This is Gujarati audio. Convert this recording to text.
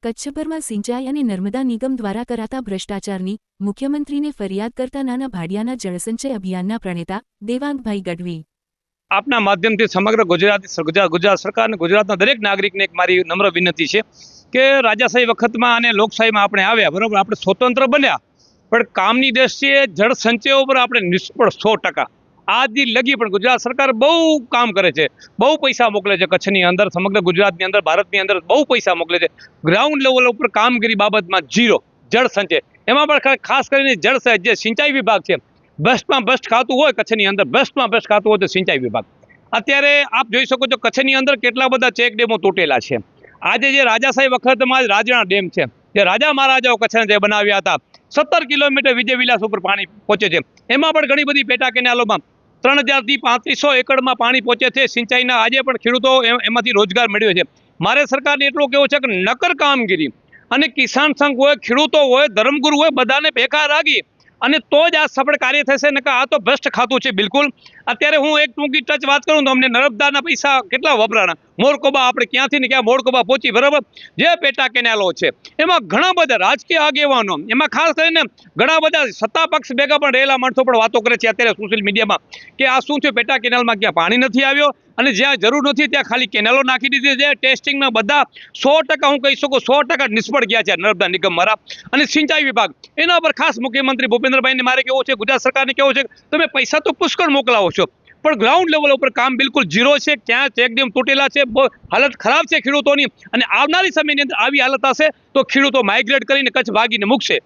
કચ્છભરમાં સિંચાઈ અને નર્મદા નિગમ દ્વારા કરાતા ભ્રષ્ટાચારની મુખ્યમંત્રીને ફરિયાદ કરતા નાના ભાડિયાના જળસંચય અભિયાનના પ્રણેતા દેવાંગભાઈ ગઢવી। આપના માધ્યમથી સમગ્ર ગુજરાત સરકાર અને ગુજરાતના દરેક નાગરિકને એક મારી નમ્ર વિનંતી છે કે રાજાશાહી વખતમાં અને લોકશાહીમાં આપણે આવ્યા, બરોબર, આપણે સ્વતંત્ર બન્યા, પણ કામની દ્રષ્ટિએ જળ સંચય ઉપર આપણે નિષ્ફળ 100%। આજની લગી પણ ગુજરાત સરકાર બહુ કામ કરે છે, બહુ પૈસા મોકલે છે કચ્છની અંદર, સમગ્ર ગુજરાતની અંદર, ભારતની અંદર બહુ પૈસા મોકલે છે। ગ્રાઉન્ડ લેવલ ઉપર કામગીરી બાબતમાં ઝીરો। જળ સંચય એમાં પણ ખાસ કરીને જળ જે સિંચાઈ વિભાગ છે, બેસ્ટમાં બેસ્ટ ખાતું હોય કચ્છની અંદર, બેસ્ટમાં બેસ્ટ ખાતું હોય તો સિંચાઈ વિભાગ। અત્યારે આપ જોઈ શકો છો કચ્છની અંદર કેટલા બધા ચેક ડેમો તૂટેલા છે। આજે જે રાજાશાહી વખતમાં રાજણા ડેમ છે, જે રાજા મહારાજાઓ કચ્છને જે બનાવ્યા હતા, 17 કિલોમીટર વિજય વિલાસ ઉપર પાણી પહોંચે છે। એમાં પણ ઘણી બધી પેટા કેનાલોમાં 3000 થી 3500 એકડમાં પાણી પહોંચે છે સિંચાઈના। આજે પણ ખેડૂતો એમાંથી રોજગાર મેળવે છે। મારે સરકારને એટલું કહેવું છે કે નકર કામગીરી અને કિસાન સંઘ હોય, ખેડૂતો હોય, ધર્મગુરુ હોય, બધાને ભેગા રાખી અને તો જ આ સફળ કાર્ય થશે। ને કે આ તો ભ્રષ્ટ ખાતું છે બિલકુલ। અત્યારે હું એક ટૂંકી ટચ વાત કરું તો અમને નર્મદાના પૈસા કેટલા વપરાણા, મોરકોબા આપણે ક્યાંથી ને ક્યાં મોરકોબા પહોંચી, બરાબર, જે પેટા કેનાલો છે એમાં ઘણા બધા રાજકીય આગેવાનો, એમાં ખાસ કરીને ઘણા બધા સત્તા પક્ષ ભેગા પણ રહેલા માણસો પણ વાતો કરે છે અત્યારે સોશિયલ મીડિયામાં કે આ શું થયું, પેટા કેનાલમાં ક્યાં પાણી નથી આવ્યો અને જ્યાં જરૂર નથી ત્યાં ખાલી કેનાલો નાખી દીધી છે। ટેસ્ટિંગમાં બધા 100% હું કહી શકું 100% નિષ્ફળ ગયા છે નર્મદા નિગમ મારા અને સિંચાઈ વિભાગ। એના પર ખાસ મુખ્યમંત્રી ભૂપેન્દ્રભાઈને મારે કેવું છે, ગુજરાત સરકારને કેવું છે, તમે પૈસા તો પુષ્કળ મોકલાવો છો પણ ગ્રાઉન્ડ લેવલ ઉપર કામ બિલકુલ ઝીરો છે। ક્યાં ચેકડેમ તૂટેલા છે, હાલત ખરાબ છે ખેડૂતોની, અને આવનારી સમયની અંદર આવી હાલત હશે તો ખેડૂતો માઇગ્રેટ કરીને કચ્છ ભાગીને મૂકશે।